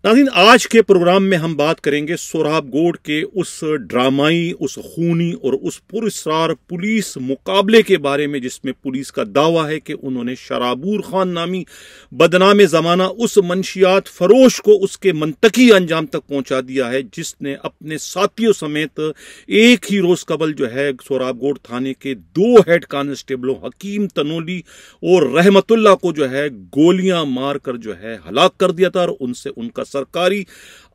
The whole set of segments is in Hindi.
नाज़रीन, आज के प्रोग्राम में हम बात करेंगे सोहराबगोड के उस ड्रामाई, उस खूनी और उस पुरस्कार पुलिस मुकाबले के बारे में जिसमें पुलिस का दावा है कि उन्होंने शराबूर खान नामी बदनाम ज़माना उस मंशियात फरोश को उसके मंतकी अंजाम तक पहुंचा दिया है, जिसने अपने साथियों समेत एक ही रोज कबल जो है सोहराबगोड थाने के 2 हेड कांस्टेबलों हकीम तनोली और रहमतुल्लाह को जो है गोलियां मारकर जो है हलाक कर दिया था और उनसे उनका सरकारी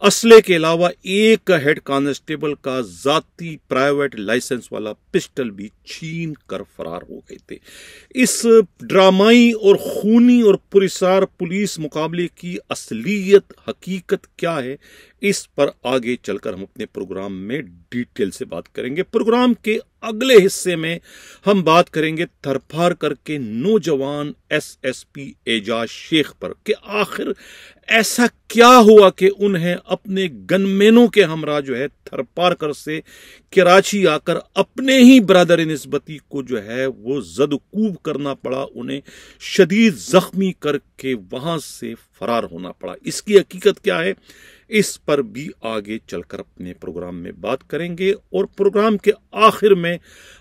असले के अलावा एक हेड कांस्टेबल का जाती प्राइवेट लाइसेंस वाला पिस्टल भी छीन कर फरार हो गए थे। इस ड्रामाई और खूनी और पुरस्कार पुलिस मुकाबले की असलियत हकीकत क्या है, इस पर आगे चलकर हम अपने प्रोग्राम में डिटेल से बात करेंगे। प्रोग्राम के अगले हिस्से में हम बात करेंगे थरपार करके नौजवान एसएसपी एजाज शेख पर कि आखिर ऐसा क्या हुआ कि उन्हें अपने गनमैनों के हमरा जो है थरपारकर से कराची आकर अपने ही बरादर निस्बती को जो है वो जदकूब करना पड़ा, उन्हें शदीद जख्मी करके वहां से फरार होना पड़ा। इसकी हकीकत क्या है, इस पर भी आगे चलकर अपने प्रोग्राम में बात करेंगे। और प्रोग्राम के आखिर में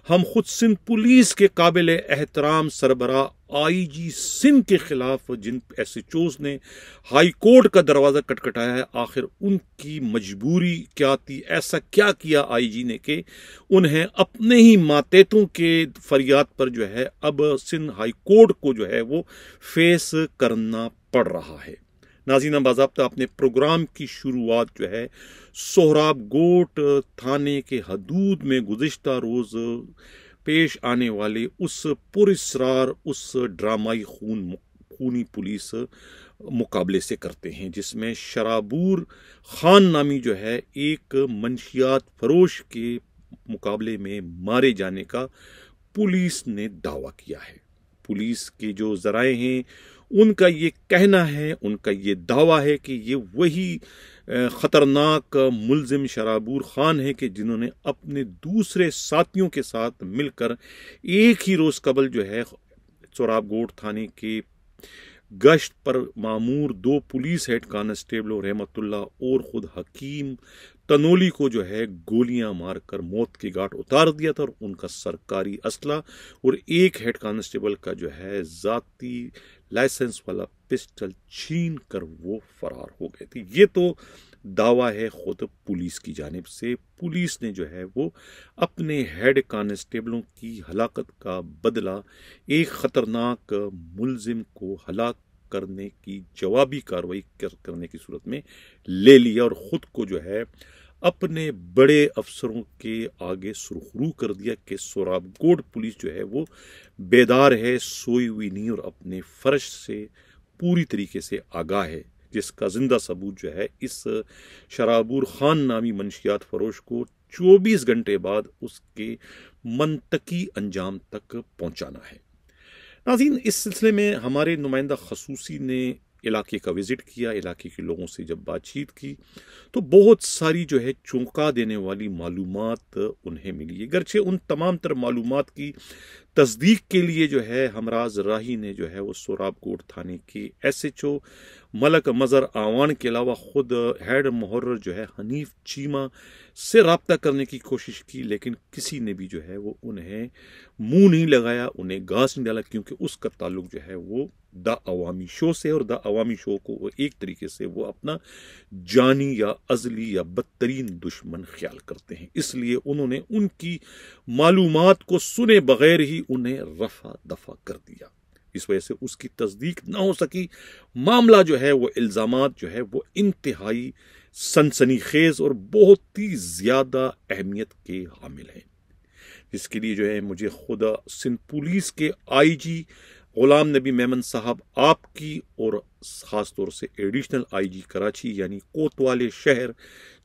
हम खुद सिंध पुलिस के काबिल एहतराम सरबरा आईजी सिंध के खिलाफ जिन एसएचओज ने हाई कोर्ट का दरवाजा खटखटाया है, आखिर उनकी मजबूरी क्या थी, ऐसा क्या किया आईजी ने कि उन्हें अपने ही मातेतों के फरियाद पर जो है अब सिंध हाई कोर्ट को जो है वो फेस करना पड़ रहा है। नाज़रीन, बाज़ाब्ता अपने प्रोग्राम की शुरुआत जो है सोहराबगोड थाने के हदूद में गुज़िश्ता रोज़ पेश आने वाले उस पुरस्कार उस ड्रामाई खूनी पुलिस मुकाबले से करते हैं, जिसमें शराबूर खान नामी जो है एक मंशियात फरोश के मुकाबले में मारे जाने का पुलिस ने दावा किया है। पुलिस के जो जराए हैं उनका ये कहना है, उनका ये दावा है कि ये वही खतरनाक मुल्जिम शराबूर खान है कि जिन्होंने अपने दूसरे साथियों के साथ मिलकर एक ही रोज कबल जो है सोहराबगोड थाने के गश्त पर मामूर 2 पुलिस हेड कांस्टेबलों रहमतुल्लाह और खुद हकीम तनोली को जो है गोलियां मारकर मौत की घाट उतार दिया था और उनका सरकारी असला और एक हेड कांस्टेबल का जो है जाती लाइसेंस वाला पिस्टल छीन कर वो फरार हो गए थे। ये तो दावा है खुद पुलिस की जानिब से। पुलिस ने जो है वो अपने हेड कांस्टेबलों की हलाकत का बदला एक खतरनाक मुल्जिम को हलाक करने की जवाबी कार्रवाई करने की सूरत में ले लिया और खुद को जो है अपने बड़े अफसरों के आगे सुरखरू कर दिया कि सोहराबगोड पुलिस जो है वो बेदार है, सोई हुई नहीं और अपने फर्ज से पूरी तरीके से आगाह है, जिसका जिंदा सबूत जो है इस शराबूर खान नामी मंशियात फरोश को 24 घंटे बाद उसके मंतकी अंजाम तक पहुंचाना है। नाज़रीन, इस सिलसिले में हमारे नुमाइंदा खसूसी ने इलाके का विज़िट किया, इलाके के लोगों से जब बातचीत की तो बहुत सारी जो है चौंका देने वाली मालूमात उन्हें मिली है। गर्चे उन तमाम तर मालूमात की तस्दीक के लिए जो है हमराज राही ने जो है वो सोहराबगोड थाने के एसएचओ मलक मज़र आवान के अलावा खुद हेड मुहर्रर जो है हनीफ चीमा से रब्ता करने की कोशिश की, लेकिन किसी ने भी जो है वो उन्हें मुंह नहीं लगाया, उन्हें घास नहीं डाला, क्योंकि उसका ताल्लुक जो है वो द अवामी शो से और द अवामी शो को वो एक तरीके से वो अपना जानी या अजली या बदतरीन दुश्मन ख्याल करते हैं। इसलिए उन्होंने उनकी मालूमात को सुने बगैर ही उन्हें रफा दफा कर दिया। इस वजह से उसकी तस्दीक ना हो सकी। मामला जो है वो इल्जामात जो है वो इंतहाई सनसनीखेज और बहुत ही ज्यादा अहमियत के हामिल हैं, जिसके लिए जो है मुझे खुदा सिंध पुलिस के आईजी गुलाम नबी मेमन साहब आपकी और ख़ास तौर से एडिशनल आईजी कराची यानी कोतवाली शहर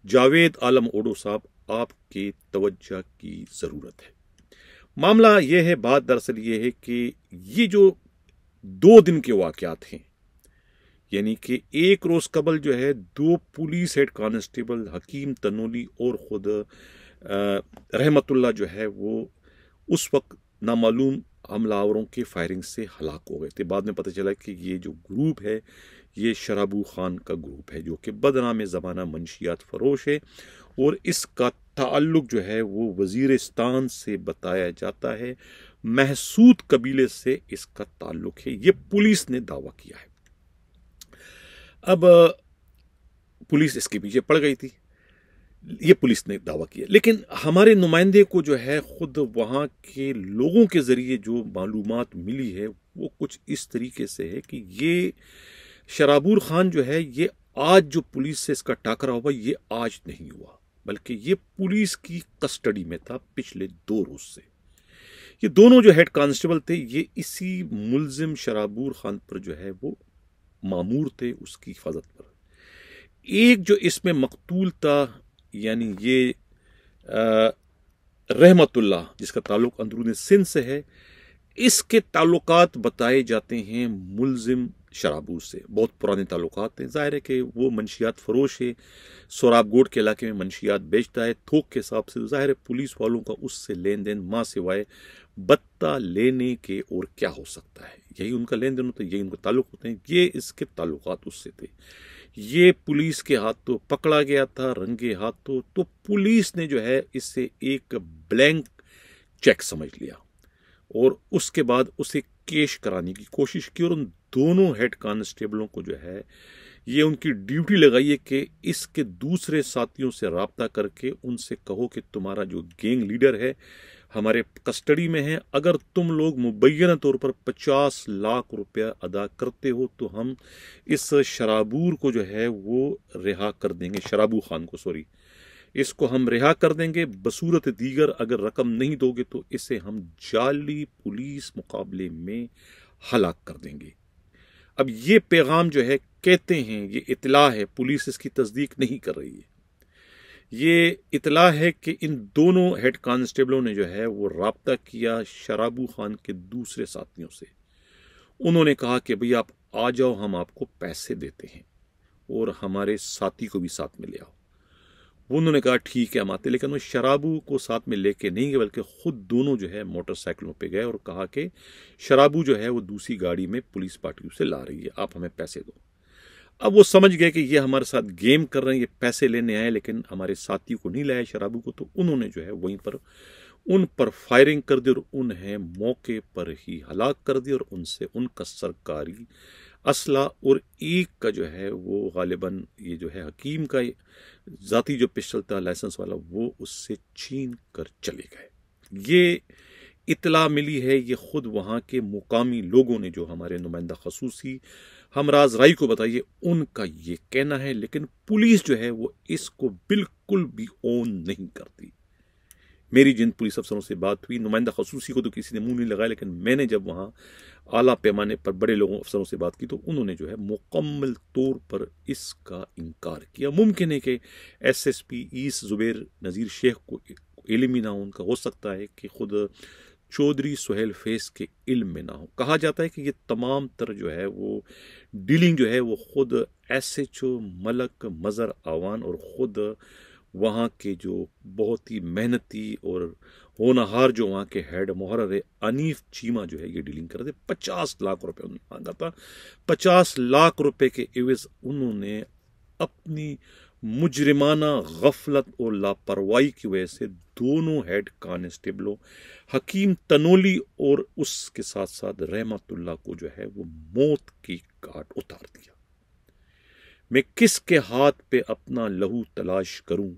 जावेद आलम ओडो साहब आपके तवज्जो की ज़रूरत है। मामला यह है, बात दरअसल ये है कि ये जो 2 दिन के वाक़यात हैं, यानी कि एक रोज़ कबल जो है 2 पुलिस हेड कांस्टेबल हकीम तनोली और ख़ुद रहमतुल्लाह जो है वो उस वक्त नामालूम हमलावरों के फायरिंग से हलाक हो गए थे। बाद में पता चला कि ये जो ग्रुप है ये शराबू खान का ग्रुप है जो कि बदनाम ज़माना मंशियात फरोश है और इसका ताल्लुक जो है वो वज़ीरिस्तान से बताया जाता है, महसूद कबीले से इसका ताल्लुक है। ये पुलिस ने दावा किया है। अब पुलिस इसके पीछे पड़ गई थी, ये पुलिस ने दावा किया, लेकिन हमारे नुमाइंदे को जो है खुद वहाँ के लोगों के ज़रिए जो मालूमात मिली है वो कुछ इस तरीके से है कि ये शराबूर खान जो है ये आज जो पुलिस से इसका टाकरा हुआ ये आज नहीं हुआ, बल्कि ये पुलिस की कस्टडी में था पिछले 2 रोज से। ये दोनों जो हेड कांस्टेबल थे ये इसी मुलजिम शराबूर खान पर जो है वो मामूर थे, उसकी हिफाजत पर। एक जो इसमें मकतूल था यानी ये रहमतुल्लाह जिसका ताल्लुक अंदरून सिंध से है, इसके ताल्लुकात बताए जाते हैं मुलजिम शराबूर से, बहुत पुराने ताल्लुकात हैं। जाहिर है कि वो मंशियात फरोश है, सोराबगोड के इलाके में मंशियात बेचता है थोक के हिसाब से। जाहिर है पुलिस वालों का उससे लेन देन माँ सिवाय बत्ता लेने के और क्या हो सकता है, यही उनका लेन देन होता है, यही उनका ताल्लुक होते हैं। ये इसके ताल्लुकात उससे थे। ये पुलिस के हाथों पकड़ा गया था रंगे हाथों, तो पुलिस ने जो है इससे एक ब्लैंक चेक समझ लिया और उसके बाद उसे केश कराने की कोशिश की और उन दोनों हेड कांस्टेबलों को जो है ये उनकी ड्यूटी लगाई है कि इसके दूसरे साथियों से राब्ता करके उनसे कहो कि तुम्हारा जो गैंग लीडर है हमारे कस्टडी में है, अगर तुम लोग मुबैना तौर पर 50 लाख रुपया अदा करते हो तो हम इस शराबूर को जो है वो रिहा कर देंगे, शराबू खान को सॉरी, इसको हम रिहा कर देंगे। बसूरत दीगर अगर रकम नहीं दोगे तो इसे हम जाली पुलिस मुकाबले में हलाक कर देंगे। अब ये पैगाम जो है कहते हैं ये इतला है, पुलिस इसकी तस्दीक नहीं कर रही है, ये इतला है कि इन दोनों हेड कांस्टेबलों ने जो है वो राब्ता किया शराबू खान के दूसरे साथियों से। उन्होंने कहा कि भई आप आ जाओ, हम आपको पैसे देते हैं और हमारे साथी को भी साथ में ले आओ। उन्होंने कहा ठीक है हम आते, लेकिन वो शराबू को साथ में लेके नहीं गए बल्कि खुद दोनों जो है मोटरसाइकिलों पे गए और कहा कि शराबू जो है वो दूसरी गाड़ी में पुलिस पार्टी से ला रही है, आप हमें पैसे दो। अब वो समझ गए कि ये हमारे साथ गेम कर रहे हैं, ये पैसे लेने आए लेकिन हमारे साथी को नहीं लाया शराबू को, तो उन्होंने जो है वहीं पर उन पर फायरिंग कर दी और उन्हें मौके पर ही हलाक कर दिया और उनसे उनका सरकारी असला और एक का जो है वो गालिबन ये जो है हकीम का जाती जो पिस्टल था लाइसेंस वाला वो उससे छीन कर चले गए। ये इतला मिली है, ये खुद वहाँ के मुकामी लोगों ने जो हमारे नुमाइंदा खसूसी हमराज राय को बताइए उनका ये कहना है, लेकिन पुलिस जो है वो इसको बिल्कुल भी ओन नहीं करती। मेरी जिन पुलिस अफसरों से बात हुई, नुमाइंदा खसूसी को तो किसी ने मुंह नहीं लगाया, लेकिन मैंने जब वहाँ आला पैमाने पर बड़े लोगों अफसरों से बात की तो उन्होंने जो है मुकम्मल तौर पर इसका इनकार किया। मुमकिन है कि SSP ईस्ट जुबैर नज़ीर शेख को इल्म ही ना हो, उनका हो सकता है कि खुद चौधरी सुहेल फैज के इल्म में ना हो। कहा जाता है कि ये तमाम तर जो है वो डीलिंग जो है वो खुद SHO मलक मज़र आवान और ख़ुद वहाँ के जो बहुत ही मेहनती और होनहार जो वहाँ के हेड मुहर्रर है अनीफ चीमा जो है ये डीलिंग कर रहे थे। 50 लाख रुपए उन्होंने मांगा था। 50 लाख रुपए के एवज उन्होंने अपनी मुजरिमाना गफलत और लापरवाही की वजह से दोनों हेड कांस्टेबलों हकीम तनोली और उसके साथ साथ रहमतुल्लाह को जो है वो मौत की घाट उतार दिया। मैं किसके हाथ पे अपना लहू तलाश करूं,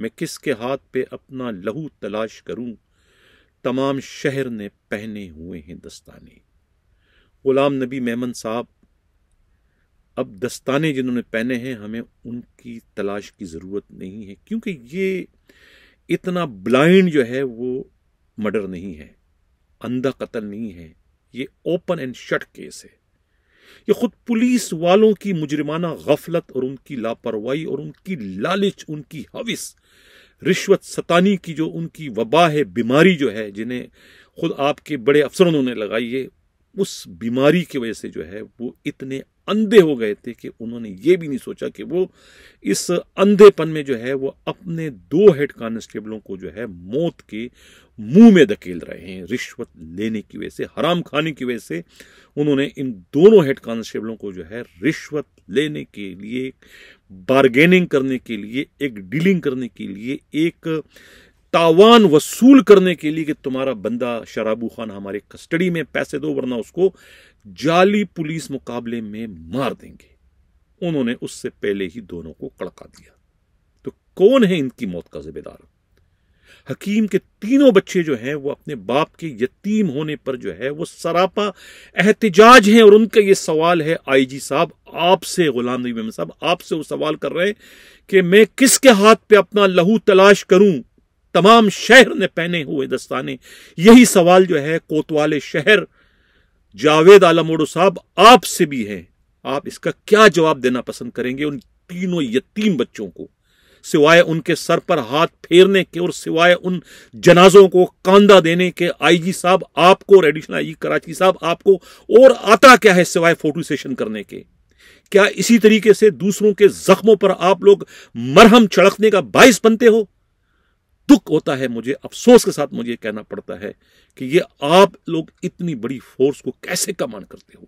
मैं किसके हाथ पे अपना लहू तलाश करूं, तमाम शहर ने पहने हुए हैं दस्ताने। गुलाम नबी मेमन साहब अब दस्ताने जिन्होंने पहने हैं हमें उनकी तलाश की ज़रूरत नहीं है, क्योंकि ये इतना ब्लाइंड जो है वो मर्डर नहीं है, अंधा कत्ल नहीं है, ये ओपन एंड शट केस है। ये खुद पुलिस वालों की मुजरिमाना गफलत और उनकी लापरवाही और उनकी लालच, उनकी हविस, रिश्वत सतानी की जो उनकी वबा है, बीमारी जो है जिन्हें खुद आपके बड़े अफसरों ने लगाई है, उस बीमारी की वजह से जो है वो इतने अंधे हो गए थे कि उन्होंने ये भी नहीं सोचा कि वो इस अंधेपन में जो है वो अपने 2 हेड कांस्टेबलों को जो है मौत के मुंह में धकेल रहे हैं। रिश्वत लेने की वजह से, हराम खाने की वजह से उन्होंने इन दोनों हेड कांस्टेबलों को जो है रिश्वत लेने के लिए, बार्गेनिंग करने के लिए, एक डीलिंग करने के लिए, एक तावान वसूल करने के लिए कि तुम्हारा बंदा शराबू खान हमारे कस्टडी में, पैसे दो वरना उसको जाली पुलिस मुकाबले में मार देंगे। उन्होंने उससे पहले ही दोनों को कड़का दिया। तो कौन है इनकी मौत का जिम्मेदार? हकीम के तीनों बच्चे जो हैं वो अपने बाप के यतीम होने पर जो है वो सरापा एहतिजाज हैं। और उनका ये सवाल है आईजी साहब आपसे, गुलाम नबी मेमन साहब आपसे वो सवाल कर रहे हैं कि मैं किसके हाथ पे अपना लहू तलाश करूं? तमाम शहर ने पहने हुए दस्ताने। यही सवाल जो है कोतवाले शहर जावेद आलम ओडो साहब आपसे भी है। आप इसका क्या जवाब देना पसंद करेंगे उन तीनों यतीम बच्चों को, सिवाय उनके सर पर हाथ फेरने के और सिवाय उन जनाजों को कांदा देने के? आईजी साहब आपको और एडिशनल आईजी कराची साहब आपको और आता क्या है सिवाय फोटो सेशन करने के? क्या इसी तरीके से दूसरों के जख्मों पर आप लोग मरहम छिड़कने का बाइस बनते हो? दुख होता है मुझे, अफसोस के साथ मुझे कहना पड़ता है कि ये आप लोग इतनी बड़ी फोर्स को कैसे कमांड करते हो।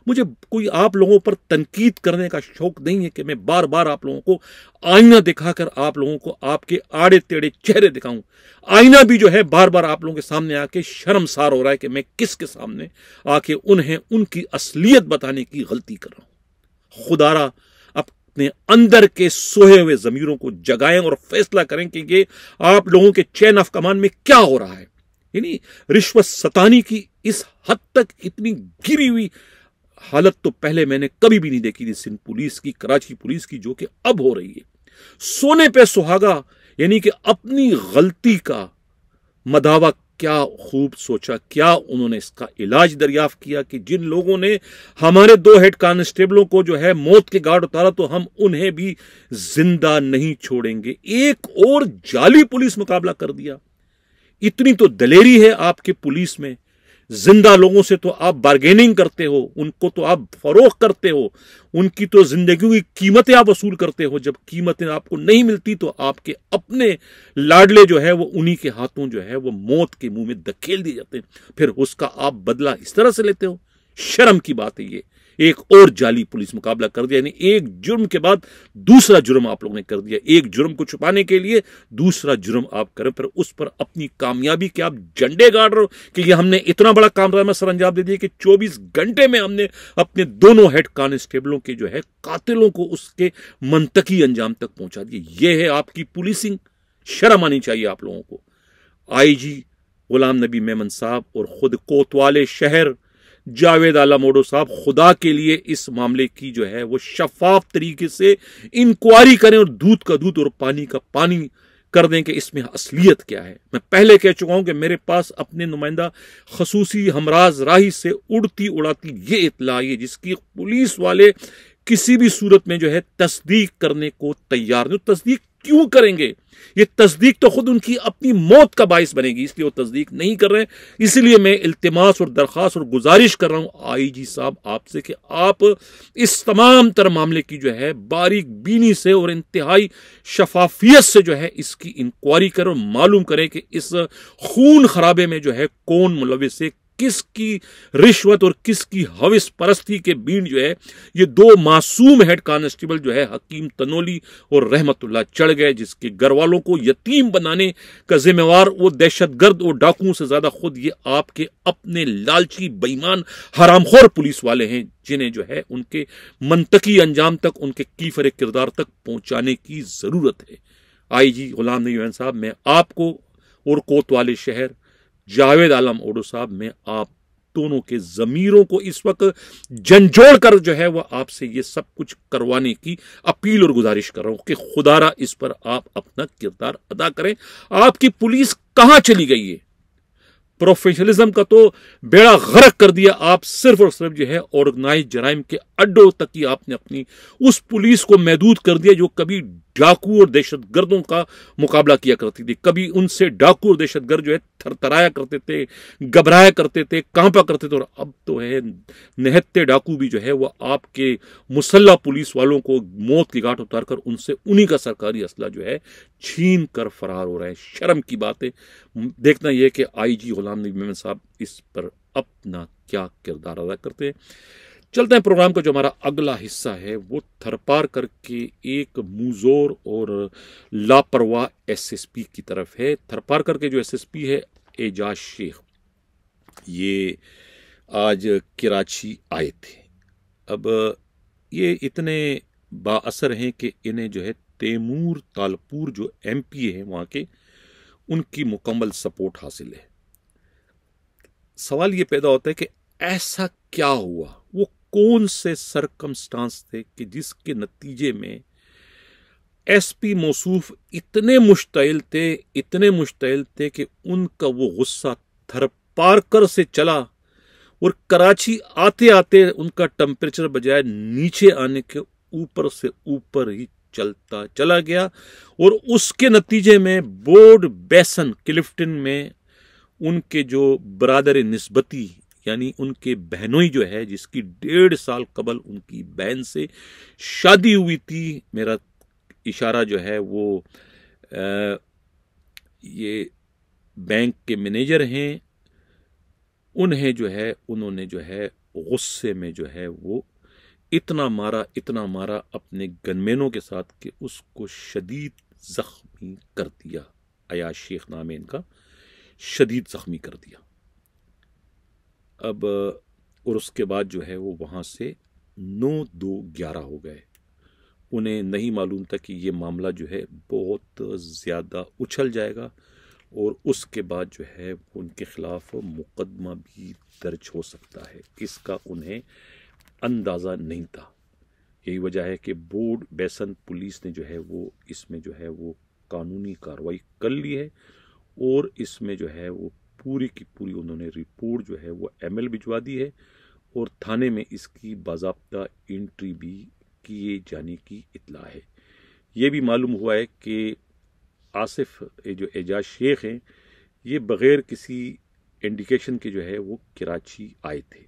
मुझे कोई आप लोगों पर तनकीद करने का शौक नहीं है कि मैं बार बार आप लोगों को आईना दिखाकर आप लोगों को आपके आड़े टेढ़े चेहरे दिखाऊं। आईना भी जो है बार बार आप लोगों के सामने आके शर्मसार हो रहा है कि मैं किसके सामने आके उन्हें उनकी असलियत बताने की गलती कर रहा हूं। खुदारा अपने अंदर के सोए हुए जमीरों को जगाएं और फैसला करें कि ये आप लोगों के चेन ऑफ कमांड में क्या हो रहा है। यानी रिश्वत सतानी की इस हद तक इतनी गिरी हुई हालत तो पहले मैंने कभी भी नहीं देखी थी सिंध पुलिस की, कराची पुलिस की, जो कि अब हो रही है। सोने पे सुहागा, यानी कि अपनी गलती का मदावा क्या खूब सोचा, क्या उन्होंने इसका इलाज दरियाफ्त किया कि जिन लोगों ने हमारे 2 हेड कांस्टेबलों को जो है मौत के घाट उतारा तो हम उन्हें भी जिंदा नहीं छोड़ेंगे। एक और जाली पुलिस मुकाबला कर दिया। इतनी तो दलेरी है आपके पुलिस में। जिंदा लोगों से तो आप बार्गेनिंग करते हो, उनको तो आप फरोख्त करते हो, उनकी तो जिंदगी की कीमतें आप वसूल करते हो। जब कीमतें आपको नहीं मिलती तो आपके अपने लाडले जो है वो उन्हीं के हाथों जो है वो मौत के मुंह में धकेल दिए जाते हैं। फिर उसका आप बदला इस तरह से लेते हो। शर्म की बात है ये। एक और जाली पुलिस मुकाबला कर दिया, यानी एक जुर्म के बाद दूसरा जुर्म आप लोगों ने कर दिया। एक जुर्म को छुपाने के लिए दूसरा जुर्म आप करें, फिर उस पर अपनी कामयाबी के आप झंडे गाड़ रहे हो कि ये हमने इतना बड़ा काम सर अंजाम दे दिया कि 24 घंटे में हमने अपने दोनों हेड कांस्टेबलों के जो है कातिलों को उसके मंतकी अंजाम तक पहुंचा दिया। यह है आपकी पुलिसिंग। शर्म आनी चाहिए आप लोगों को। आईजी गुलाम नबी मेमन साहब और खुद कोतवाले शहर जावेद आलम ओडो साहब खुदा के लिए इस मामले की जो है वो शफाफ तरीके से इंक्वायरी करें और दूध का दूध और पानी का पानी कर दें कि इसमें असलियत क्या है। मैं पहले कह चुका हूं कि मेरे पास अपने नुमाइंदा खसूसी हमराज राही से उड़ती उड़ाती ये इत्तला है जिसकी पुलिस वाले किसी भी सूरत में जो है तस्दीक करने को तैयार नहीं। तस्दीक क्यों करेंगे? ये तस्दीक तो खुद उनकी अपनी मौत का बाइस बनेगी, इसलिए वो तस्दीक नहीं कर रहे हैं। इसलिए मैं इल्तिमास और दरख्वास्त और गुजारिश कर रहा हूं आईजी साहब आपसे कि आप इस तमाम तर मामले की जो है बारीक बीनी से और इंतहाई शफाफियत से जो है इसकी इंक्वायरी करें और मालूम करें कि इस खून खराबे में जो है कौन मुलविस है, किसकी रिश्वत और किसकी हविस परस्ती के बीन जो है ये 2 मासूम हेड कांस्टेबल जो है हकीम तनोली और रहमतुल्लाह चढ़ गए, जिसके घर वालों को यतीम बनाने का जिम्मेवार वो दहशतगर्द और डाकुओं से ज्यादा खुद ये आपके अपने लालची बेईमान हरामखोर पुलिस वाले हैं, जिन्हें जो है उनके मंतकी अंजाम तक, उनके कीफर किरदार तक पहुंचाने की जरूरत है। आईजी गुलाम नबी मेमन साहब, मैं आपको और कोतवाली शहर जावेद आलम ओडो साहब, मैं आप दोनों के जमीरों को इस वक्त झंझोड़ कर जो है वह आपसे ये सब कुछ करवाने की अपील और गुजारिश कर रहा हूं कि खुदारा इस पर आप अपना किरदार अदा करें। आपकी पुलिस कहां चली गई है? प्रोफेशनलिज्म का तो बेड़ा गर्क कर दिया। आप सिर्फ और सिर्फ जो है ऑर्गेनाइज जराइम के अड्डों तक ही आपने अपनी उस पुलिस को महदूद कर दिया जो कभी डाकू और दहशतगर्दों का मुकाबला किया करती थी। कभी उनसे डाकू और दहशतगर्द जो है थरथराया करते थे, घबराया करते थे, कांपा करते थे। और अब तो है निहत्थे डाकू भी जो है वो आपके मुसल्ला पुलिस वालों को मौत की घाट उतारकर उनसे उन्हीं का सरकारी असला जो है छीन कर फरार हो रहे हैं। शर्म की बात है। देखना यह कि आईजी गुलाम नबी मेमन साहब इस पर अपना क्या किरदार अदा करते हैं। चलते हैं प्रोग्राम का जो हमारा अगला हिस्सा है वो थरपार करके एक मुंहजोर और लापरवाह एसएसपी की तरफ है। थरपार करके जो एसएसपी है एजाज शेख, ये आज कराची आए थे। अब ये इतने बाअसर हैं कि इन्हें जो है तैमूर तालपुर जो एमपी है वहाँ के, उनकी मुकम्मल सपोर्ट हासिल है। सवाल ये पैदा होता है कि ऐसा क्या हुआ, वो कौन से सरकमस्टांस थे कि जिसके नतीजे में एसपी मौसूफ इतने मुश्तइल थे कि उनका वो गुस्सा थरपारकर से चला और कराची आते आते उनका टेम्परेचर बजाय नीचे आने के ऊपर से ऊपर ही चलता चला गया। और उसके नतीजे में बोर्ड बेसन क्लिफ्टन में उनके जो बरादर निस्बती यानी उनके बहनोई जो है, जिसकी 1.5 साल कबल उनकी बहन से शादी हुई थी, मेरा इशारा जो है वो ये बैंक के मैनेजर हैं, उन्हें जो है उन्होंने जो है गुस्से में जो है वो इतना मारा अपने गनमैनों के साथ कि उसको शदीद जख्मी कर दिया। अयाज शेख नाम है इनका, शदीद जख्मी कर दिया। अब और उसके बाद जो है वो वहाँ से 9-2-11 हो गए। उन्हें नहीं मालूम था कि ये मामला जो है बहुत ज़्यादा उछल जाएगा और उसके बाद जो है उनके खिलाफ मुकदमा भी दर्ज हो सकता है। इसका उन्हें अंदाज़ा नहीं था। यही वजह है कि बोर्ड बेसन पुलिस ने जो है वो इसमें जो है वो कानूनी कार्रवाई कर ली है और इसमें जो है वो पूरी की पूरी उन्होंने रिपोर्ट जो है वो एमएल भिजवा दी है और थाने में इसकी बाज़ाब्ता एंट्री भी किए जाने की इत्तला है। ये भी मालूम हुआ है कि आसिफ जो एजाज शेख हैं, ये बग़ैर किसी इंडिकेशन के जो है वो कराची आए थे,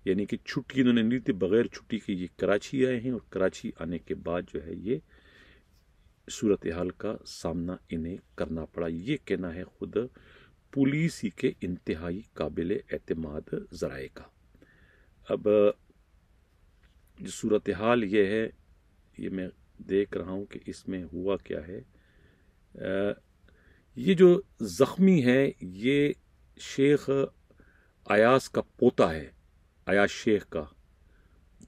यानी कि छुट्टी इन्होंने ली थी, बग़ैर छुट्टी के ये कराची आए हैं और कराची आने के बाद जो है ये सूरत हाल का सामना इन्हें करना पड़ा। ये कहना है खुद पुलिस ही के इंतहाई काबिल एतमाद ज़राए का। अब जो सूरत हाल ये है, ये मैं देख रहा हूँ कि इसमें हुआ क्या है। ये जो ज़ख्मी है ये शेख अयास का पोता है, अयाज शेख का,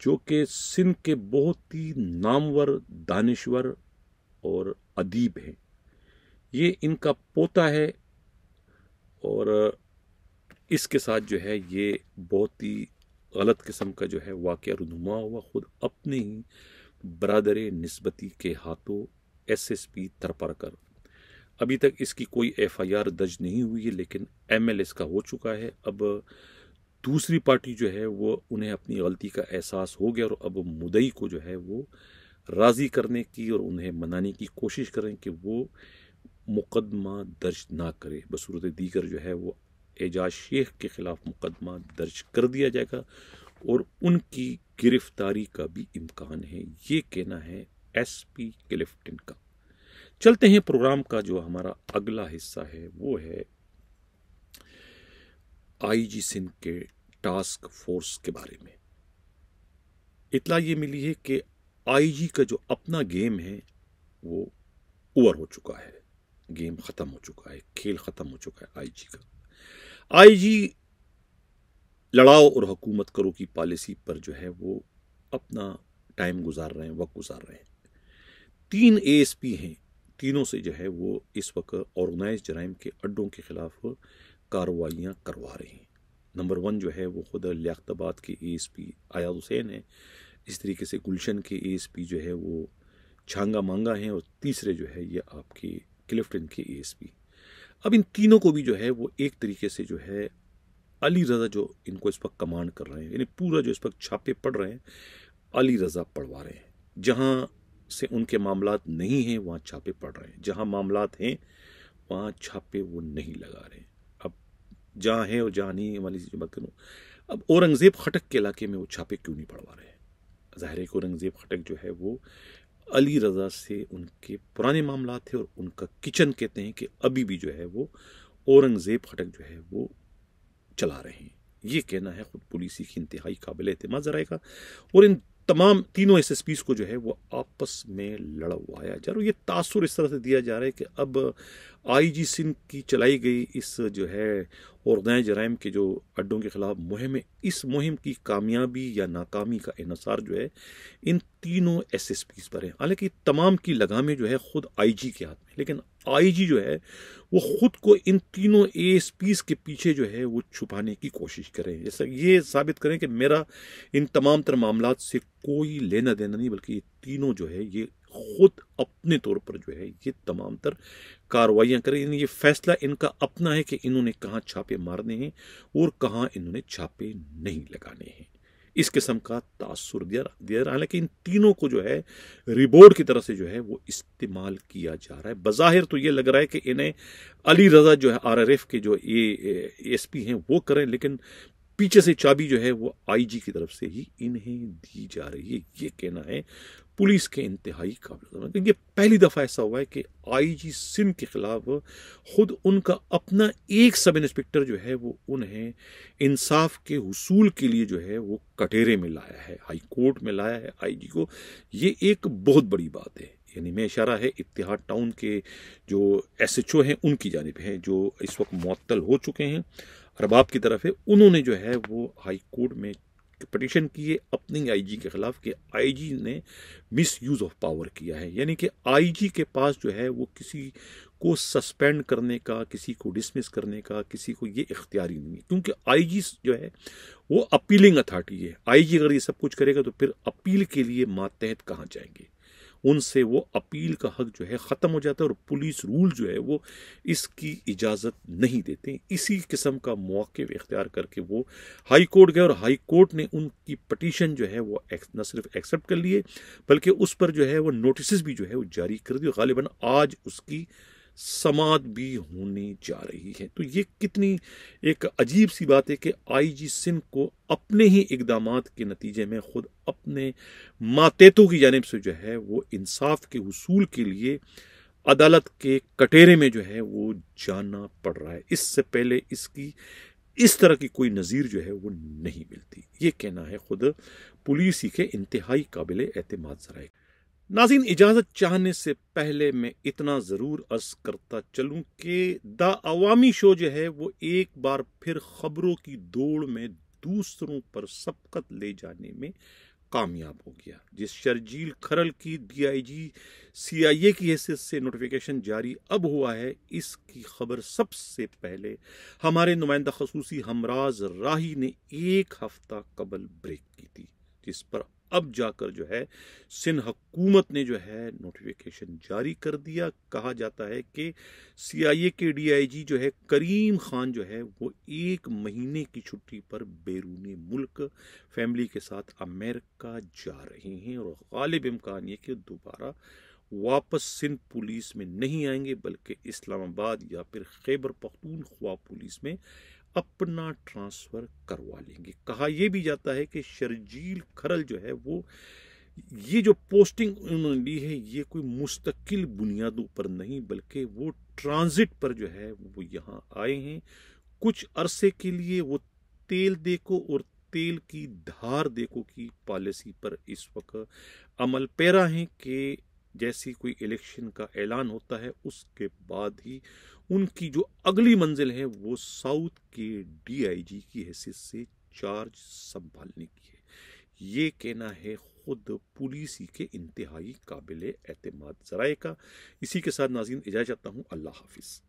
जो कि सिंध के बहुत ही नामवर दानिश्वर और अदीब हैं। ये इनका पोता है और इसके साथ जो है ये बहुत ही गलत किस्म का जो है वाक़या रुनुमा हुआ। खुद अपने ही बरादर निस्बती के हाथों एसएसपी थरपार कर। अभी तक इसकी कोई एफआईआर दर्ज नहीं हुई है, लेकिन एमएल इसका हो चुका है। अब दूसरी पार्टी जो है वो उन्हें अपनी गलती का एहसास हो गया और अब मुद्दई को जो है वो राज़ी करने की और उन्हें मनाने की कोशिश करें कि वो मुकदमा दर्ज ना करे। बसूरत दीगर जो है वो एजाज शेख के ख़िलाफ़ मुकदमा दर्ज कर दिया जाएगा और उनकी गिरफ्तारी का भी इम्कान है। ये कहना है एसपी क्लिफ्टन का। चलते हैं प्रोग्राम का जो हमारा अगला हिस्सा है वो है आईजी सिंध के टास्क फोर्स के बारे में। इतला ये मिली है कि आईजी का जो अपना गेम है वो ओवर हो चुका है, गेम ख़त्म हो चुका है, खेल ख़त्म हो चुका है आईजी का। आईजी लड़ाओ और हुकूमत करो की पॉलिसी पर जो है वो अपना टाइम गुजार रहे हैं, वक्त गुजार रहे हैं। 3 एएसपी हैं, तीनों से जो है वो इस वक्त ऑर्गेनाइज जराइम के अड्डों के खिलाफ कार्रवाइयाँ करवा रहे हैं। नंबर 1 जो है वो खुद लियाकताबाद के एएसपी अयाज हुसैन है। इस तरीके से गुलशन के एएसपी जो है वो छांगा मांगा हैं और तीसरे जो है ये आपके क्लिफ्टन के एएसपी। अब इन तीनों को भी जो है वो एक तरीके से जो है अली रज़ा जो इनको इस वक्त कमांड कर रहे हैं, यानी पूरा जो इस वक्त छापे पड़ रहे हैं अली रज़ा पढ़वा रहे हैं। जहाँ से उनके मामलात नहीं हैं वहाँ छापे पड़ रहे हैं, जहाँ मामलात हैं वहाँ छापे वो नहीं लगा रहे हैं। अब जहाँ है और जहाँ नहीं वाली चीज़ बात करूँ, अब औरंगज़ेब खटक के इलाके में वो छापे क्यों नहीं पड़वा रहे हैं? ज़ाहिर है कि औरंगज़ेब खटक जो है वो अली रज़ा से उनके पुराने मामलात थे और उनका किचन कहते हैं कि अभी भी जो है वो औरंगज़ेब खटक जो है वो चला रहे हैं। ये कहना है खुद पुलिस की इंतहाई काबिल एतमाद ज़राए का। और इन तमाम तीनों एसएसपीज को जो है वो आपस में लड़वाया जा रहा है। ये तासुर इस तरह से दिया जा रहा है कि अब आईजी सिंध की चलाई गई इस जो है औरदाए जराइम के जो अड्डों के खिलाफ मुहिम है, इस मुहिम की कामयाबी या नाकामी का इन्हसार जो है इन तीनों एसएसपीज पर है। हालांकि तमाम की लगामें जो है खुद आईजी के हाथ में, लेकिन आईजी जो है वो खुद को इन तीनों एएसपीज के पीछे जो है वो छुपाने की कोशिश करें, जैसा ये साबित करें कि मेरा इन तमाम तर मामलात से कोई लेना देना नहीं, बल्कि ये तीनों जो है ये खुद अपने तौर पर जो है ये तमाम तर कार्रवाइयाँ करें। ये फैसला इनका अपना है कि इन्होंने कहाँ छापे मारने हैं और कहाँ इन्होंने छापे नहीं लगाने हैं। इस किस्म का तासुर दिया। हालांकि इन तीनों को जो है रिबोर्ड की तरफ से जो है वो इस्तेमाल किया जा रहा है। बज़ाहिर तो ये लग रहा है कि इन्हें अली रज़ा जो है आरआरएफ के जो एएसपी हैं वो करें, लेकिन पीछे से चाबी जो है वो आईजी की तरफ से ही इन्हें दी जा रही है। ये कहना है पुलिस के इंतहाई काबिल। ये पहली दफ़ा ऐसा हुआ है कि आईजी सिंध के खिलाफ खुद उनका अपना एक सब इंस्पेक्टर जो है वो उन्हें इंसाफ के हुसूल के लिए जो है वो कटहरे में लाया है, हाई कोर्ट में लाया है आईजी को। ये एक बहुत बड़ी बात है। यानी में इशारा है इत्तेहाद टाउन के जो एसएचओ हैं उनकी जानिब हैं, जो इस वक्त मुअत्तल हो चुके हैं, अरबाब की तरफ है। उन्होंने जो है वो हाई कोर्ट में पिटीशन की है अपनी आईजी के खिलाफ कि आईजी ने मिस यूज ऑफ पावर किया है। यानी कि आईजी के पास जो है वो किसी को सस्पेंड करने का, किसी को डिसमिस करने का, किसी को ये इख्तियारी नहीं है, क्योंकि आईजी जो है वो अपीलिंग अथॉरिटी है। आईजी अगर ये सब कुछ करेगा तो फिर अपील के लिए मातहत कहाँ जाएंगे, उनसे वो अपील का हक जो है ख़त्म हो जाता है और पुलिस रूल जो है वो इसकी इजाज़त नहीं देते। इसी किस्म का मौक़िफ़ इख्तियार करके वो हाई कोर्ट गए और हाई कोर्ट ने उनकी पटिशन जो है वो न सिर्फ एक्सेप्ट कर लिए बल्कि उस पर जो है वो नोटिस भी जो है वो जारी कर दिए। ग़ालिबन आज उसकी समात भी होने जा रही है। तो ये कितनी एक अजीब सी बात है कि आईजी सिंध को अपने ही इक़दामात के नतीजे में खुद अपने मातेतों की जानिब से जो है वो इंसाफ के हुसूल के लिए अदालत के कटहरे में जो है वो जाना पड़ रहा है। इससे पहले इसकी इस तरह की कोई नज़ीर जो है वो नहीं मिलती। ये कहना है खुद पुलिस के इंतहाई काबिल एतमाद ज़राए। नाज़रीन, इजाज़त चाहने से पहले मैं इतना ज़रूर अर्ज़ करता चलूँ कि द अवामी शो जो है वो एक बार फिर ख़बरों की दौड़ में दूसरों पर सबकत ले जाने में कामयाब हो गया। जिस शर्जील खरल की डीआईजी सीआईए की हैसियत से नोटिफिकेशन जारी अब हुआ है, इसकी खबर सबसे पहले हमारे नुमाइंदा खसूसी हमराज राही ने एक हफ्ता कबल ब्रेक की थी, जिस पर अब जाकर जो है सिंध हुकूमत ने जो है नोटिफिकेशन जारी कर दिया। कहा जाता है कि सीआईए के डीआईजी जो है करीम खान जो है वो 1 महीने की छुट्टी पर बैरूनी मुल्क फैमिली के साथ अमेरिका जा रहे हैं और गालिब इम्कान ये कि दोबारा वापस सिंध पुलिस में नहीं आएंगे बल्कि इस्लामाबाद या फिर खैबर पख्तूनख्वा पुलिस में अपना ट्रांसफ़र करवा लेंगे। कहा यह भी जाता है कि शर्जील खरल जो है वो ये जो पोस्टिंग उन्होंने ली है ये कोई मुस्तकिल बुनियादों पर नहीं बल्कि वो ट्रांजिट पर जो है वो यहाँ आए हैं। कुछ अरसे के लिए वो तेल देखो और तेल की धार देखो की पॉलिसी पर इस वक्त अमल पैरा हैं कि जैसी कोई इलेक्शन का ऐलान होता है उसके बाद ही उनकी जो अगली मंजिल है वो साउथ के डीआईजी की हैसियत से चार्ज संभालने की है। ये कहना है खुद पुलिस के इंतहाई काबिल एतमाद ज़राए का। इसी के साथ नाज़रीन इजाज़त चाहता हूँ। अल्लाह हाफिज़।